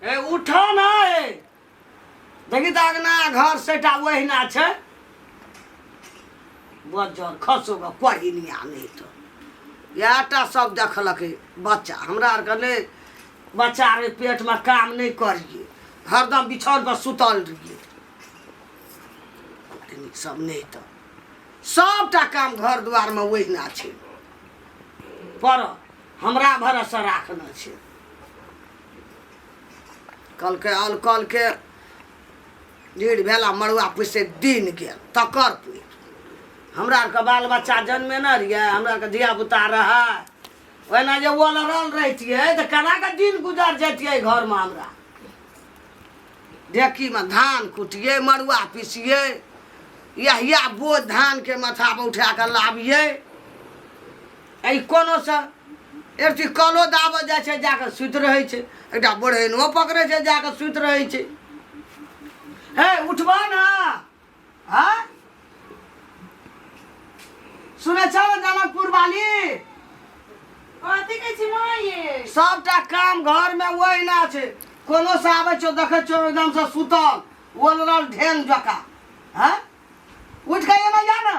ए उठो ना ए देखी तो अगना घर सेटा वहीना छे बजर खसोगा कोई नहीं आने तो याटा सब देखलक बच्चा हमरा आर के बच्चा रे पेट में काम नहीं करिए हरदम बिछौन पर सुतल रहिए सब नहीं तो सबटा काम घर द्वार में वहीना छे पर हमरा भरोसा राखना छे कल के ढीढ़ भेला मड़ुआ पुसे दिन गेल तकर पुर हमरा आर के बाल बच्चा जन्मे न रहिए हमरा आर के धिया पुता रहा ओना जे वो लड़ल रहितिए तो केना के दिन गुजर जतिए घर में हमरा ढेकी में धान कुटिए मड़ुआ पीसिए या बोझ धान के माथा पर उठा के लाबिए ऐ कोनो से एरती कलो दाब जाए छे जाके सुत रहे छे एकटा बोढ़ेनो पकड़े छे जाके सुत रहे छे हे उठबा ना हाँ सुने छो जनकपुर वाली कथी कहै छी माँ ये सबटा काम घर में वहीना छे कोनो से आवे छो देखे छो एकदम से सुतल ओलरल ढेन जका हाँ उठ के ना जाना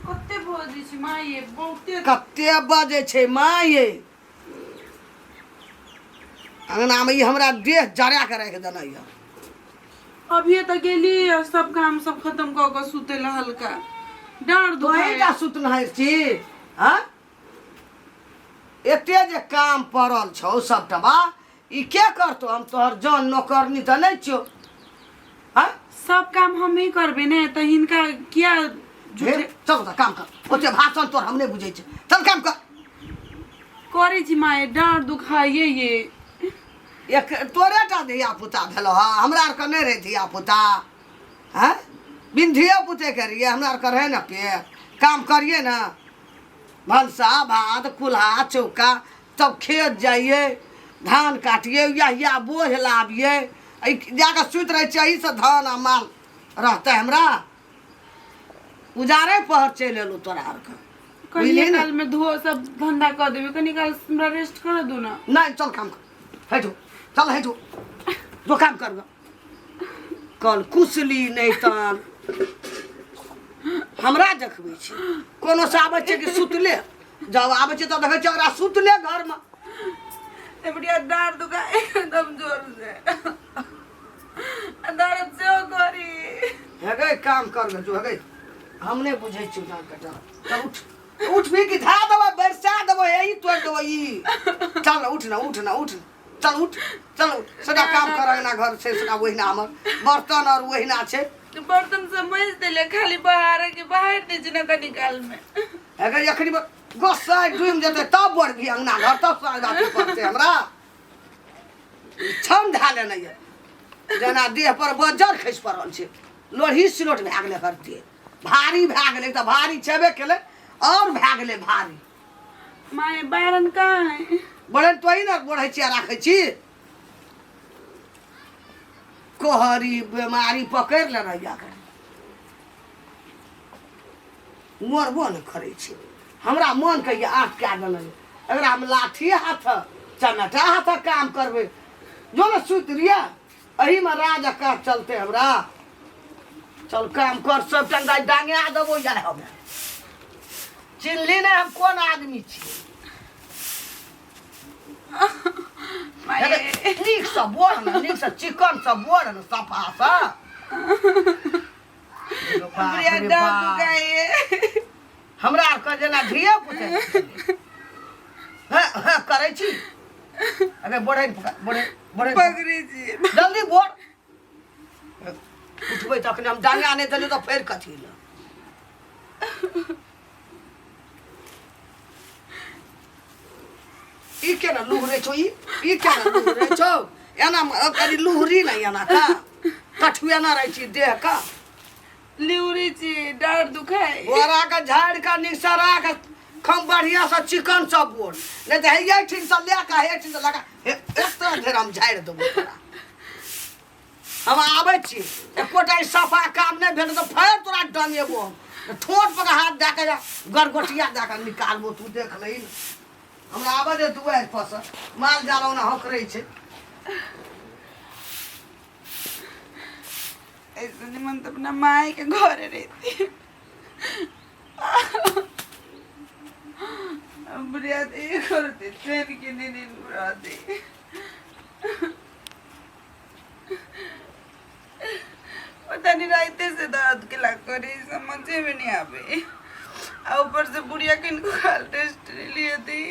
कते बजे छी माँ ये बहुते कते बजे छे माँ ये अंगना में हमरा देह जरा के रख देना ये अभी तो गेली सब काम सब खत्म क के सुते ला हल्का डर दो वहीटा सुतना है छी हाँ एते जे काम पड़ल छौ सबटा ई के करतो हम तोहर जान नौकरनी त नहीं छो हाँ सब काम हम ही करबे ने तो हिनका क्या चल त काम कर ओते भाषण तोर हम नहीं बुझे छे चल काम कर करे छी माँ ये डर दुखाइए ये एक तोरे टा धिया पुता भेलो हा हमरा आर के नहीं रहे धिया पुता हाँ बिन धिया पुते के रहिए हमरा आर के रहे न के काम करिए ना भंसा भात कुल्हा चौका सब खेत जाइए धान काटिए या बोझ लाबिए जाकर सुत रहे चाहिए से धान आ माल रहते हमरा उजारे पहर चल एलू तोरा आर के कनी काल में धो सब धंधा कर देबे कनी काल हमरा रेस्ट कर दो ना नहीं चल काम कर हटो चल हटो जो काम कर कल कुशली नहीं तन हमरा देखबे छी कोनो से आबे छै कि सुतले जब आबे छै त देखे छै ओकरा सुतले घर में ए बढ़िया डर दुखा एकदम जोर से दर्द से करी हेगे काम कर जो हेगे हम नहीं बुझे छी ना कटा चल उठ उठ भी कि धा देबो बरसा देबो यही तोड़ देबो ई चल उठ ना चल उठ सदा काम करे ना घर से सदा वही ना हमर बर्तन और वही ना छे बर्तन सब मज देले खाली बाहर के बाहर दे जना कनी काल में अगर यखनी गोसा डूम जते तब बढ़ भी अंगना घर तब सादा पड़ते हमरा छम ढाले नहीं है जना देह पर बजर खस पड़ल छे लोढ़ी सिलोट भाग गेले करते भारी भाग गेले त भारी छेबे केले और भाग गेले भारी माय बारन कहाँ है बड़े तोही ना बढ़ै छी राखै छी कोहरी बीमारी पकड़ ले रहिया कर मरबो न करे छी हमरा मन के आँख क्या देना अगर हम लाठी हाथ चमटा हाथ काम करबे जो न सुत रिया अही में राज का चलते हमरा चल काम कर सब टंगा डांगे आ देबो जाय हम चिल्ली ने हम कौन आदमी छी नीक से बोल न नीक से चिकन से बोल न सफा से बढ़िया डर दुखाइए हमरा आर के जेना धिया पुते हां करे छी अरे बढ़े पकड़ी जी जल्दी बोल उठबै तखने हम डांगा नहीं देलू तो फेर कथी ल ई केना लुहरे छो ई केना लुहरे छो एना कनी लुहरी नहीं एना का कठुआ ना रही छी देह का लिउरी छी डर दुखाई बोरा का झाड़ का निसरा का खम बढ़िया से चिकन सब बोल नहीं तो हे ठीक से ले का हे ठीक से लगा इतना देर हम झाड़ देबो तोरा हम आबै छी एकोटा सफा काम नहीं भेल तो फेर तोरा डंगेबो ठोट पर हाथ दे के गरगोटिया दे के निकालबो तू देख लही हमरा आबे दे दुआर पर से माल जाल ओना हकरै छै। ऐसे निमन तो अपना माई के घरे रहती। बुढ़िया ये करते ट्रेन की नींद बुराती। पता नहीं राइते से दर्द के लग करे समझ में नहीं आवे। और ऊपर से बुढ़िया के इनको हाल टेस्ट लिए थी।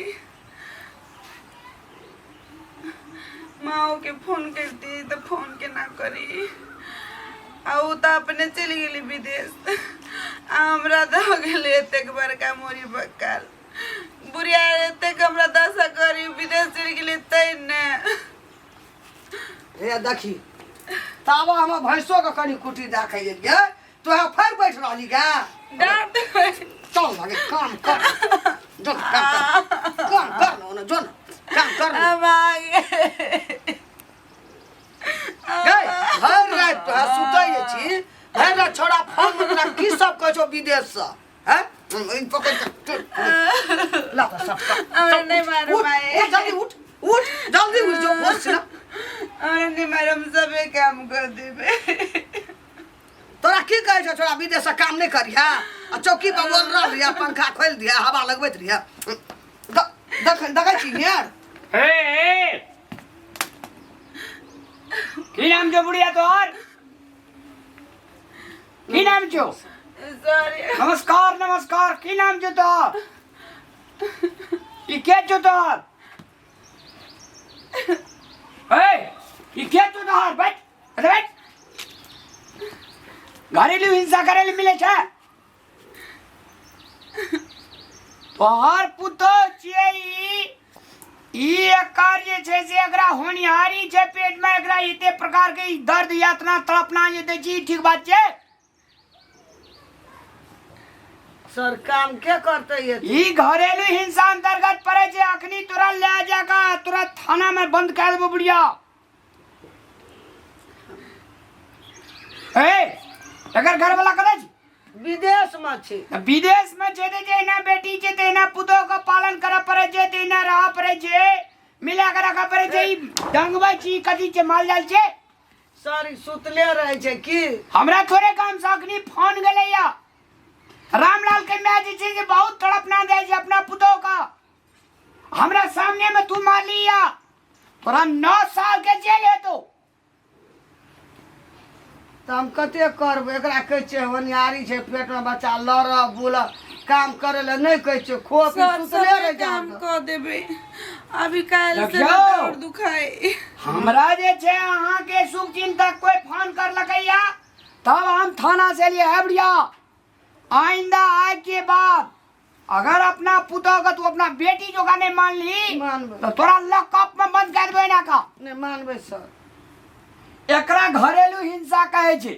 माँ के फोन करती तो फोन के ना करी। और तो अपने चली गई विदेश। हमरा तो गए एक बार का मोरी बकाल बुढ़िया एते हमरा दशा करी विदेश चली गई तैन हे देखी तावा हम भैंसो के कनी कुटी दाखै गे तो है फेर बैठ रहली गा डांट चल लगे काम कर जो काम कर न जो काम कर गे भर रात तो सुतै छी भर रात छोड़ा फोन मतलब की सब कहै छौ विदेश से हैं इन पकड़ के ला तो सब नहीं मारो माए उठ जल्दी उठ जो बस ना और नहीं मारो हम सब काम कर देबे। तोरा की कहै छौ छोड़ा विदेश से काम नहीं करिया आ चौकी पर बोल रहलिया पंखा खोल दिया हवा लगबैत रिया देखै छी यार ए की नाम छो बुढ़िया तोहर की नाम छो सॉरी नमस्कार नमस्कार की नाम छो तोहर ई के छो तोहर ए ई के छो तोहर बैठ बैठ घरेलू हिंसा करे ले मिले छे तोहर पुतो छियै ई एकर जे छै से एकरा होनिहारी छै पेट में एकरा एते प्रकार के दर्द यातना तड़पना जे दै छी ठीक बात छै सर काम के करते ये ई घरेलू हिंसा अंतर्गत पड़े छै अखनी तोरा ले जाका तुरंत थाना में बंद कर देबो बुढ़िया ए एकर घर वाला कतै छै विदेश में छै विदेश में छै जे एना बेटी छै तेना पुतो के पालन करे पड़े छै तेना रह पड़े छै मिला के रखा पड़े छै डंगवा छी कथी छै माल जाल छै सर सुतले रहे छै की हमरा थोड़े काम से अखनी फोन गेलै या रामलाल के मैं जे छै बहुत तड़पना दे छै अपना पुतो का हमरा सामने में तू मार लिया तोरा 9 साल के जेल हेतो तो हम कते करब एकरा कहै छै होनिहारी छै पेट में बच्चा लड़ बुल काम करे ले नहीं कहै छै खो के सुतले रह काम जाम कर देबे। अभी काल से देखियौ। दर्द दुखाई हमरा जे छै अहाँ के शुभ चिंतक कोई फोन कर लगैया तब हम थाना से लिए है बढ़िया आइंदा आज के बाद अगर अपना पुतो का तू अपना बेटी जो का नहीं मान ली मानबै तो तोरा लॉकअप में बंद कर देबे ना का नहीं मानबै सर एकरा घरेलू हिंसा कहे छै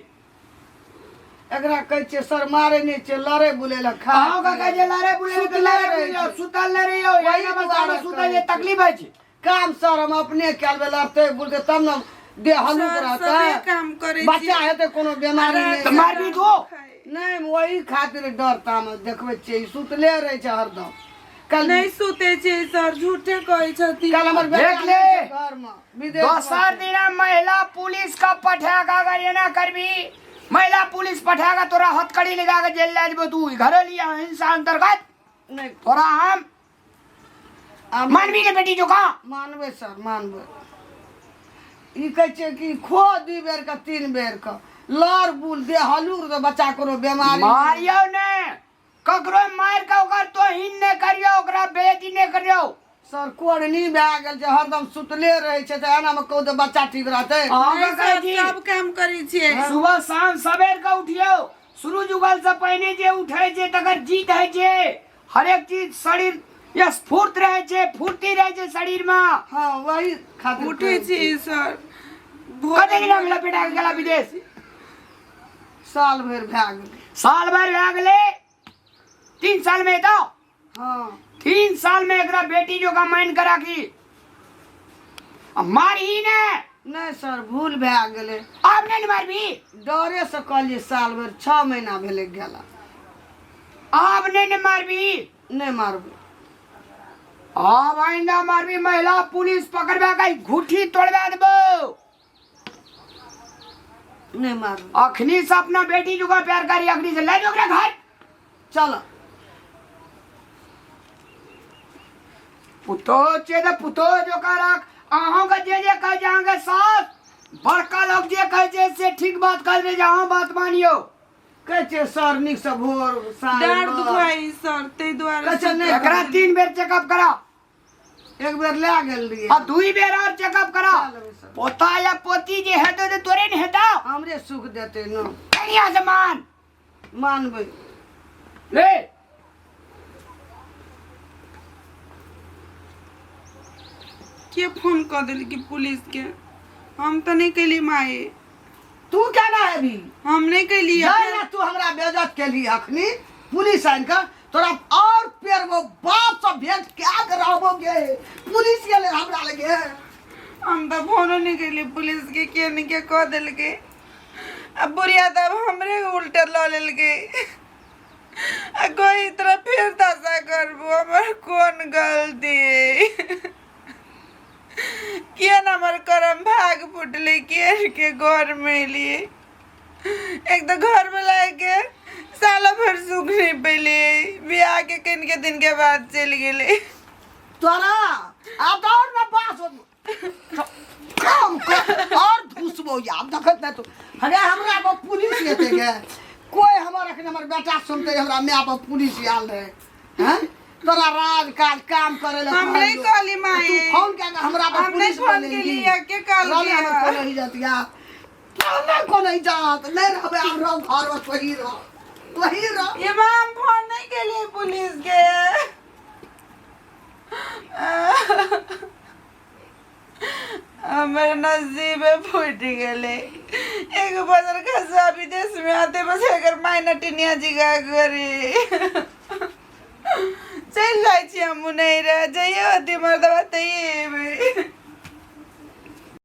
एकरा कहै छै सर मारे नहीं छै लड़े बुले ले खा अहाँ का कहे छै लड़े बुले तो सुतले लड़े रहै बुले छै। सुतल नहीं रहियो वही यही दुआरे बस सुतल कहै ये छै। तकलीफ है छै काम सर हम अपने कैलबे लड़ते बुलते तब न देह हलुक सर, रहता सबे काम करे बच्चा छियै। हेते कोनो बीमारी अरे, नहीं तो मार भी दो नहीं वही खातिर डरता में देखबे छियै सुतले रहे छै हरदम कल नहीं सुते छै सर झूठे कहै छथिन कल हमर देख बेटा ले। घर में विदेश दोसर दिन महिला पुलिस का पठाका अगर ये ना करबी महिला पुलिस पठाका तोरा हथकड़ी लगा के जेल ले जेबो तू घरेलू हिंसा अंतर्गत नहीं तोरा हम हम मानवी के बेटी जो का मानबै सर मानबै ई कहै छै कि खो 2 बेर का 3 बेर का लड़ बुल दे हलुक तो बच्चा कोनो बीमारी मारियो ने ककरो मार के ओकर तोहिन ने करियो ओकरा बेइज्जती ने करियो सर कोड़नी भए गेल छै हरदम सुतले रहे छै त एना में कहू तो बच्चा ठीक रहतै अहाँ नहीं, कहै सर, छी सब काम करे छियै सुबह शाम सबेर के उठियो सूरज उगल से पहले जे उठे छै तकर जीत है छै हर एक चीज शरीर ये स्फूर्त रहे छै फुर्ती रहे छै शरीर में हाँ वही खातिर उठे कहै छी सर कते दिन भेला बेटा के गेला विदेश साल भर भए गेल साल भर भए गेले 3 साल में तो हाँ 3 साल में एकरा बेटी जो का माइन करा की मारी ने नहीं सर भूल भए गेलै अब नहीं मारबी डरे से कहलिए साल भर 6 महीना भेले गेला अब नहीं मारबी नहीं मारबै अब आइंदा मारवी महिला पुलिस पकड़वा गई घुटी तोड़वा देबो। नहीं मारू। अखनी से अपना बेटी जुगा प्यार करी, अखनी से ले जो ओकरा घर। चलो पुतो छे तो पुतो जो करक अहों का जे कह जाओगे साथ बड़का लोग जे कहे छे से ठीक बात कर दे, जहां बात मानियो। कहे सर निक से भोर डार दुखाई सर ते द्वारा कहे नहीं एकरा 3 बेर चेकअप करा, एक बेर ले गेल रहिए आ 2 बेर और चेकअप करा। पोता या पोती जे हेतो तो तोरे न हेता, हमरे सुख देते न कनिया से मान मानबे। ले के फोन कर दिल कि पुलिस के? हम तो नहीं कैली माए, तू क्या ना है भी हम नहीं कैली। जाए ना तू हमरा बेइज्जत के लिए अखनी पुलिस आइन का तोरा और पेर वो बाप से भेंट क्या करावोगे पुलिस के लिए हमरा लगे। हम तो फोन नहीं कैली पुलिस के नहीं के कह दिल के। अब बुढ़िया तब हमरे उल्टे ला लेल के कोई तरह फिर दशा करबो, हमर कौन गलती? किया न हमर करम भाग फुटले के घर में लिए। एक तो घर में लाके सालों भर सुख नहीं पहले ब्याह के किन के दिन के बाद चल गए। तोरा अब और ना पास हो काम कर और घुसबो याद देखत ना तू हगे हमरा पर पुलिस लेते गे कोई हमारा के हमर बेटा सुनते हमरा मैं पर पुलिस आल रहे हैं तोरा राज काज काम करे ले हम नहीं कहली माए, तू फोन क्या हमरा पर हम नहीं पुलिस फोन के लिए के कॉल हमर किया। को नहीं जातिया हमरा को नहीं जात नहीं रहबे हमरा घर में वही रह ये मां हम फोन नहीं के लिए पुलिस के। हमर नसीब फूट गए। एक बजर खसा विदेश में आते बस अगर मायना टिनिया जिगा करे चल जाए छी हम नहीं रह जाइए होती मर्दवा तई